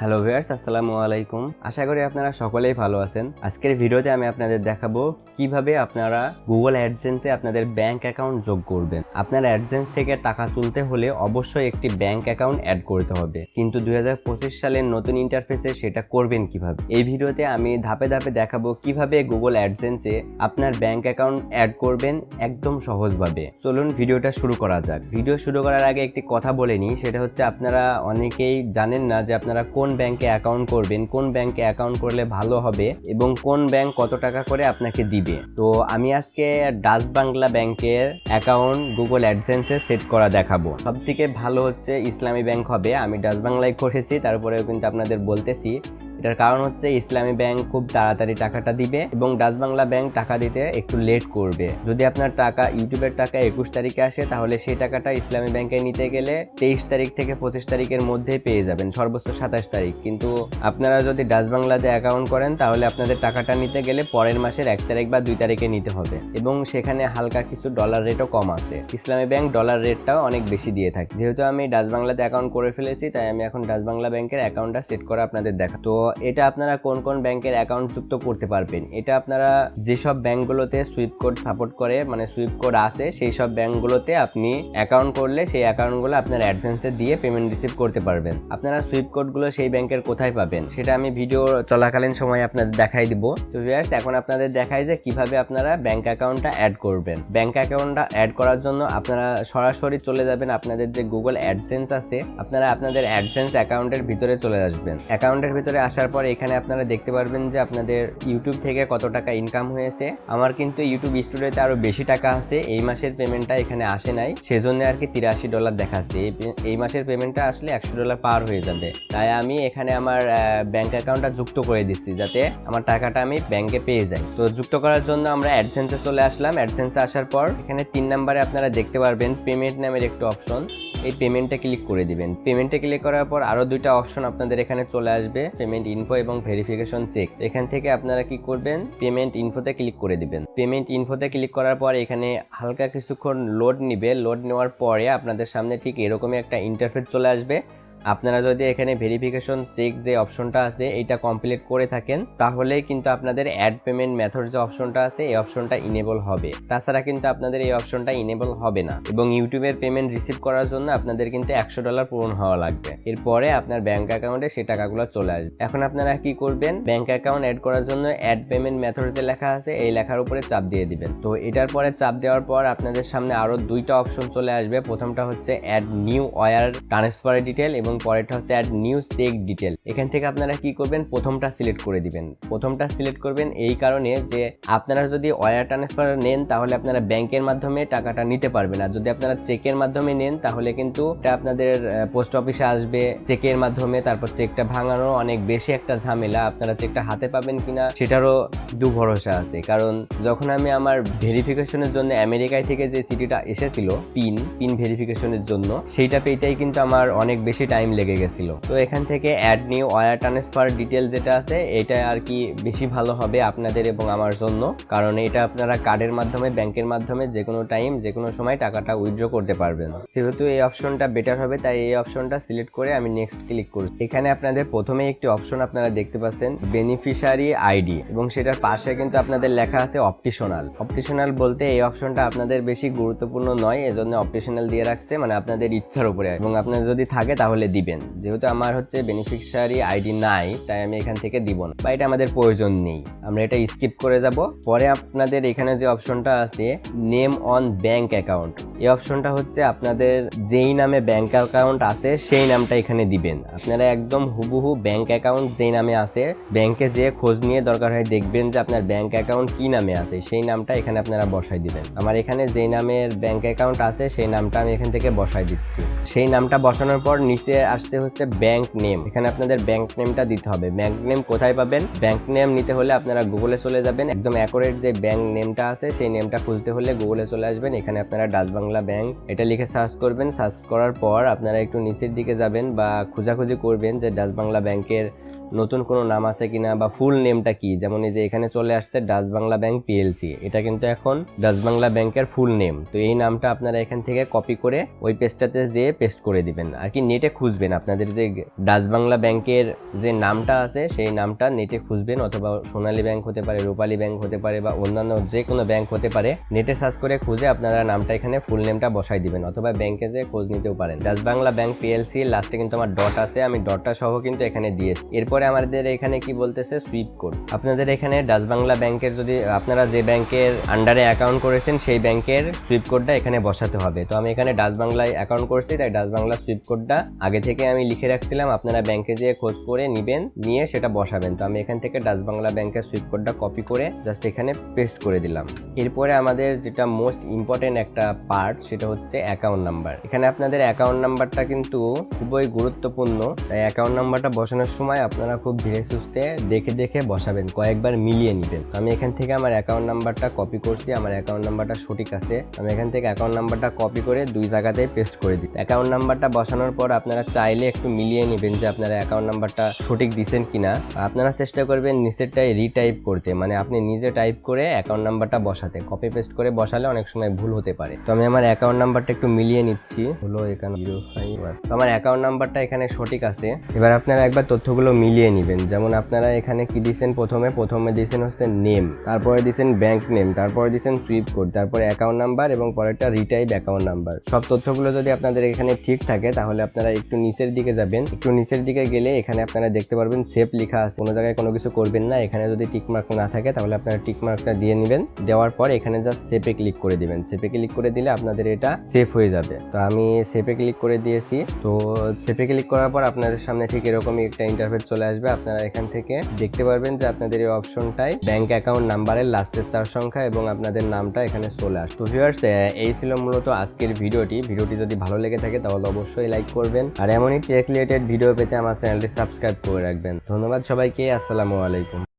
Hello viewers, আসসালামু আলাইকুম। আশা করি আপনারা সকলেই ভালো আছেন। আজকের ভিডিওতে আমি আপনাদের দেখাবো কিভাবে আপনারা গুগল অ্যাডসেন্সে আপনাদের ব্যাংক অ্যাকাউন্ট যোগ করবেন। আপনার অ্যাডসেন্স থেকে টাকা তুলতে হলে অবশ্যই একটি ব্যাংক অ্যাকাউন্ট অ্যাড করতে হবে, কিন্তু 2025 সালের নতুন ইন্টারফেসে সেটা করবেন কিভাবে। এই ভিডিওতে আমি ধাপে ধাপে দেখাবো কিভাবে গুগল অ্যাডসেন্সে আপনার ব্যাংক অ্যাকাউন্ট অ্যাড করবেন একদম সহজভাবে। চলুন ভিডিওটা শুরু করা যাক। ভিডিও শুরু করার আগে একটি কথা বলে নিই, সেটা হচ্ছে আপনারা অনেকেই জানেন না যে আপনারা কোন ব্যাংকে অ্যাকাউন্ট করবেন, কোন ব্যাংকে অ্যাকাউন্ট করলে ভালো হবে এবং কোন ব্যাংক কত টাকা করে আপনাকে দিবে। তো আমি আজকে ডাচ বাংলা ব্যাংকের অ্যাকাউন্ট গুগল অ্যাডসেন্সে সেট করা দেখাবো। সবথেকে ভালো হচ্ছে ইসলামী ব্যাংক হবে। আমি ডাচ বাংলায় করেছি, তারপরেও কিন্তু আপনাদের বলতেছি। এটার কারণ হচ্ছে ইসলামী ব্যাংক খুব তাড়াতাড়ি টাকাটা দিবে এবং ডাচ বাংলা ব্যাংক টাকা দিতে একটু লেট করবে। যদি আপনার টাকা ইউটিউবের টাকা 21 তারিখে আসে, তাহলে সেই টাকাটা ইসলামী ব্যাংকে নিতে গেলে 23 তারিখ থেকে 25 তারিখের মধ্যেই পেয়ে যাবেন, সর্বোচ্চ 27 তারিখ। কিন্তু আপনারা যদি ডাচ বাংলাতে অ্যাকাউন্ট করেন, তাহলে আপনাদের টাকাটা নিতে গেলে পরের মাসের 1 তারিখ বা 2 তারিখে নিতে হবে এবং সেখানে হালকা কিছু ডলার রেটও কম আছে। ইসলামী ব্যাংক ডলার রেটটাও অনেক বেশি দিয়ে থাকে। যেহেতু আমি ডাচ বাংলাতে অ্যাকাউন্ট করে ফেলেছি, তাই আমি এখন ডাচ বাংলা ব্যাংকের অ্যাকাউন্টটা সেট করে আপনাদের দেখা। তো এটা আপনারা কোন কোন ব্যাংকের অ্যাকাউন্ট যুক্ত করতে পারবেন, এটা আপনারা যেসব ব্যাংকগুলোতে সুইফট কোড সাপোর্ট করে, মানে সুইফট কোড আছে, সেই সব ব্যাংকগুলোতে আপনি অ্যাকাউন্ট করলে সেই অ্যাকাউন্টগুলো আপনার অ্যাডসেন্সে দিয়ে পেমেন্ট রিসিভ করতে পারবেন। আপনারা সুইফট কোডগুলো সেই ব্যাংকের কোথায় পাবেন সেটা আমি ভিডিও চলাকালীন সময় আপনাদের দেখাই দিব। তো ভিউয়ার্স, এখন আপনাদের দেখাই যে কিভাবে আপনারা ব্যাংক অ্যাকাউন্টটা অ্যাড করবেন। ব্যাংক অ্যাকাউন্টটা অ্যাড করার জন্য আপনারা সরাসরি চলে যাবেন আপনাদের যে গুগল অ্যাডসেন্স আছে, আপনারা আপনাদের অ্যাডসেন্স অ্যাকাউন্টের ভিতরে চলে আসবেন। অ্যাকাউন্টের ভিতরে আসার পর এখানে আপনারা দেখতে পারবেন যে আপনাদের ইউটিউব থেকে কত টাকা ইনকাম হয়েছে। আমার কিন্তু ইউটিউব স্টুডিওতে আরো বেশি টাকা আছে, এই মাসের পেমেন্টটা এখানে আসে নাই, সেজন্য আর কি $83 দেখাচ্ছে। এই মাসের পেমেন্টটা আসলে $100 পার হয়ে যাবে। তাই আমি এখানে আমার ব্যাংক অ্যাকাউন্টটা যুক্ত করে দিচ্ছি, যাতে আমার টাকাটা আমি ব্যাংকে পেয়ে যাই। তো যুক্ত করার জন্য আমরা অ্যাডসেন্সে চলে আসলাম। অ্যাডসেন্সে আসার পর এখানে 3 নম্বরে আপনারা দেখতে পারবেন পেমেন্ট নামের একটি অপশন। এই পেমেন্টে ক্লিক করে দিবেন। পেমেন্টে ক্লিক করার পর আরো দুইটা অপশন আপনাদের এখানে চলে আসবে, পেমেন্ট ইনফো এবং ভেরিফিকেশন চেক। এখান থেকে আপনারা কি করবেন, পেমেন্ট ইনফোতে ক্লিক করে দিবেন। পেমেন্ট ইনফোতে ক্লিক করার পর এখানে হালকা কিছুক্ষণ লোড নিবে। লোড নেওয়ার পরে আপনাদের সামনে ঠিক এরকমই একটা ইন্টারফেস চলে আসবে। আপনারা যদি এখানে ভেরিফিকেশন চেক যে অপশনটা আছে এটা কমপ্লিট করে থাকেন, তাহলে কিন্তু আপনাদের অ্যাড পেমেন্ট মেথড যে অপশনটা আছে এই অপশনটা ইনেবল হবে। তাছাড়া কিন্তু আপনাদের এই অপশনটা ইনেবল হবে না এবং ইউটিউবের পেমেন্ট রিসিভ করার জন্য আপনাদের কিন্তু $100 পূরণ হওয়া লাগবে। এরপরে আপনার ব্যাংক অ্যাকাউন্টে সেই টাকাগুলো চলে আসবে। এখন আপনারা কি করবেন, ব্যাংক অ্যাকাউন্ট অ্যাড করার জন্য অ্যাড পেমেন্ট মেথড যে লেখা আছে এই লেখার উপরে চাপ দিয়ে দিবেন। তো এটার পরে চাপ দেওয়ার পর আপনাদের সামনে আরো দুইটা অপশন চলে আসবে। প্রথমটা হচ্ছে add new wire transfer detail এবং পরেরটা হচ্ছে অ্যাড নিউ চেক ডিটেল। এখান থেকে আপনারা কি করবেন, প্রথমটা সিলেক্ট করে দিবেন। প্রথমটা সিলেক্ট করবেন এই কারণে যে আপনারা যদি ওয়্যার ট্রান্সফার নেন, তাহলে আপনারা ব্যাংকের মাধ্যমে টাকাটা নিতে পারবেন। আর যদি আপনারা চেকের মাধ্যমে নেন, তাহলে কিন্তু এটা আপনাদের পোস্ট অফিসে আসবে চেকের মাধ্যমে, তারপর চেকটা ভাঙানো অনেক বেশি একটা ঝামেলা। আপনারা চেকটা হাতে পাবেন কিনা সেটারও দুর্ভরসা আছে, কারণ যখন আমি আমার ভেরিফিকেশনের জন্য আমেরিকায় থেকে যে সিটিটা এসেছিল পিন ভেরিফিকেশনের জন্য, সেইটা পেতেই কিন্তু আমার অনেক বেশি টাইম লেগে গেছিল। তো এখান থেকে add new wire transfer detail যেটা আছে এটা আর কি বেশি ভালো হবে আপনাদের এবং আমার জন্য, কারণ এটা আপনারা কার্ডের মাধ্যমে ব্যাংকের মাধ্যমে যে কোনো টাইম যে কোনো সময় টাকাটা উইথড্র করতে পারবেন। যেহেতু এই অপশনটা বেটার হবে, তাই এই অপশনটা সিলেক্ট করে আমি নেক্সট ক্লিক করছি। এখানে আপনাদের প্রথমে একটি অপশন আপনারা দেখতে পাচ্ছেন বেনিফিশিয়ারি আইডি, এবং সেটার পাশে কিন্তু আপনাদের লেখা আছে অপটিশনাল বলতে এই অপশনটা আপনাদের বেশি গুরুত্বপূর্ণ নয়, এজন্য অপটিশনাল দিয়ে রাখছে, মানে আপনাদের ইচ্ছার উপরে, এবং আপনার যদি থাকে তাহলে দিবেন। যেহেতু আমার হচ্ছে বেনিফিশিয়ারি আইডি নাই, তাই আমি এখান থেকে দিব না, বা এটা আমাদের প্রয়োজন নেই, আমরা এটা স্কিপ করে যাব। পরে আপনাদের এখানে যে অপশনটা আছে নেম অন ব্যাংক অ্যাকাউন্ট, এই অপশনটা হচ্ছে আপনাদের যেই নামে ব্যাংক অ্যাকাউন্ট আছে সেই নামটা এখানে দিবেন। আপনারা একদম হুবহু ব্যাংক অ্যাকাউন্ট যেই নামে আছে, ব্যাংকে যে খোঁজ নিয়ে দরকার হয় দেখবেন যে আপনার ব্যাংক অ্যাকাউন্ট কি নামে আছে, সেই নামটা এখানে আপনারা বসাই দিবেন। আমার এখানে যেই নামের ব্যাংক অ্যাকাউন্ট আছে সেই নামটা আমি এখান থেকে বসাই দিচ্ছি। সেই নামটা বসানোর পর নিচে আসতে হচ্ছে ব্যাংক নেম, এখানে আপনাদের ব্যাংক নেমটা দিতে হবে। ব্যাংক নেম কোথায় পাবেন, ব্যাংক নেম নিতে হলে আপনারা গুগলে চলে যাবেন, একদম অ্যাকুরেট যে ব্যাংক নেমটা আছে সেই নেমটা খুলতে হলে গুগলে চলে আসবেন। এখানে আপনারা ডাচ বাংলা ব্যাংক এটা লিখে সার্চ করবেন। সার্চ করার পর আপনারা একটু নিচের দিকে যাবেন বা খোঁজাখুঁজি করবেন যে ডাচ বাংলা ব্যাংকের নতুন কোনো নাম আছে কিনা বা ফুল নেমটা কি, যেমন এই যে এখানে চলে আসছে ডাচ বাংলা ব্যাংক পিএলসি, এটা কিন্তু এখন ডাচ বাংলা ব্যাংকের ফুল নেম। তো এই নামটা আপনারা এখান থেকে কপি করে ওই পেজটাতে যেয়ে পেস্ট করে দিবেন আর কি। নেটে খুঁজবেন আপনাদের যে ডাচ বাংলা ব্যাংকের যে নামটা আছে সেই নামটা নেটে খুঁজবেন, অথবা সোনালী ব্যাংক হতে পারে, রূপালী ব্যাংক হতে পারে, বা অন্যান্য যে কোনো ব্যাংক হতে পারে। নেটে সার্চ করে খুঁজে আপনারা নামটা এখানে ফুল নেমটা বসাই দিবেন, অথবা ব্যাংকে যে খোঁজ নিতেও পারেন। ডাচ বাংলা ব্যাংক পিএলসি লাস্টে কিন্তু আমার ডট আছে, আমি ডটটা সহ কিন্তু এখানে দিয়েছি। এরপরে আমাদের এখানে কি বলতেছে সুইপ কোড। আপনাদের এখানে ডাচ বাংলা ব্যাংকের যদি আপনারা যে ব্যাংকের আন্ডারে অ্যাকাউন্ট করেছেন সেই ব্যাংকের সুইপ কোডটা এখানে বসাতে হবে। তো আমি এখানে ডাচ বাংলায় অ্যাকাউন্ট করছি, তাই ডাচ বাংলা সুইপ কোডটা আগে থেকে আমি লিখে রাখছিলাম, আপনারা ব্যাংকে যেয়ে খোঁজ করে নিবেন, নিয়ে সেটা বসাবেন। তো আমি এখান থেকে ডাচ বাংলা ব্যাংকের সুইপ কোডটা কপি করে জাস্ট এখানে পেস্ট করে দিলাম। এরপরে আমাদের যেটা মোস্ট ইম্পর্টেন্ট একটা পার্ট, সেটা হচ্ছে অ্যাকাউন্ট নাম্বার। এখানে আপনাদের অ্যাকাউন্ট নাম্বারটা কিন্তু খুবই গুরুত্বপূর্ণ, তাই অ্যাকাউন্ট নাম্বারটা বসানোর সময় আপনারা খুব ধীরে সুস্থে দেখে দেখে বসাবেন, কয়েকবার মিলিয়ে নেবেন। আমি এখান থেকে আমার অ্যাকাউন্ট নাম্বারটা কপি করছি, আমার অ্যাকাউন্ট নাম্বারটা সঠিক আছে। আমি এখান থেকে অ্যাকাউন্ট নাম্বারটা কপি করে দুই জায়গাতেই পেস্ট করে দিই। অ্যাকাউন্ট নাম্বারটা বসানোর পর আপনারা চাইলে একটু মিলিয়ে নেবেন যে আপনারা অ্যাকাউন্ট নাম্বারটা সঠিক দিচ্ছেন কিনা। আপনারা চেষ্টা করবেন নিচেরটাই রিটাইপ করতে, মানে আপনি নিজে টাইপ করে অ্যাকাউন্ট নাম্বারটা বসাতে। কপি পেস্ট করে বসালে অনেক সময় ভুল হতে পারে। তো আমি আমার অ্যাকাউন্ট নাম্বারটা একটু মিলিয়ে নিচ্ছি, হলো এখানে 05। তো আমার অ্যাকাউন্ট নাম্বারটা এখানে সঠিক আছে। এবার আপনারা একবার তথ্যগুলো মিলিয়ে নেবেন। যেমন আপনারা এখানে কি দিয়েছেন, প্রথমে দিয়েছেন হচ্ছে নেম, তারপরে দিয়েছেন ব্যাংক নেম, তারপরে দিয়েছেন সুইপ কোড, তারপরে অ্যাকাউন্ট নাম্বার এবং পরেরটা রিটাইপ অ্যাকাউন্ট নাম্বার। সব তথ্যগুলো যদি আপনাদের এখানে ঠিক থাকে তাহলে আপনারা একটু নিচের দিকে যাবেন। একটু নিচের দিকে গেলে এখানে আপনারা দেখতে পারবেন সেভ লেখা আছে। কোনো জায়গায় কোনো কিছু করবেন না, এখানে যদি টিক মার্ক না থাকে তাহলে আপনারা টিক মার্কটা দিয়ে নেবেন। দেওয়ার পর এখানে জাস্ট সেভে ক্লিক করে দিবেন। সেভে ক্লিক করে দিলে আপনাদের এটা সেভ হয়ে যাবে। তো আমি সেভে ক্লিক করে দিয়েছি। তো সেভে ক্লিক করার পর আপনাদের সামনে ঠিক এরকমই একটা ইন্টারফেস চলে আসবে। আপনারা এখান থেকে দেখতে পারবেন যে আপনাদের এই অপশনটাই ব্যাংক অ্যাকাউন্ট নাম্বারের লাস্টের 4 সংখ্যা এবং আপনাদের নামটা এখানে চলে আসে। তো ভিউয়ার্স, এই ছিল মূলত আজকের ভিডিওটি। ভিডিওটি যদি ভালো লেগে থাকে তাহলে অবশ্যই লাইক করবেন, আর এমনই টেক রিলেটেড ভিডিও পেতে আমার চ্যানেলটি সাবস্ক্রাইব করে রাখবেন। ধন্যবাদ সবাইকে, আসসালামু আলাইকুম।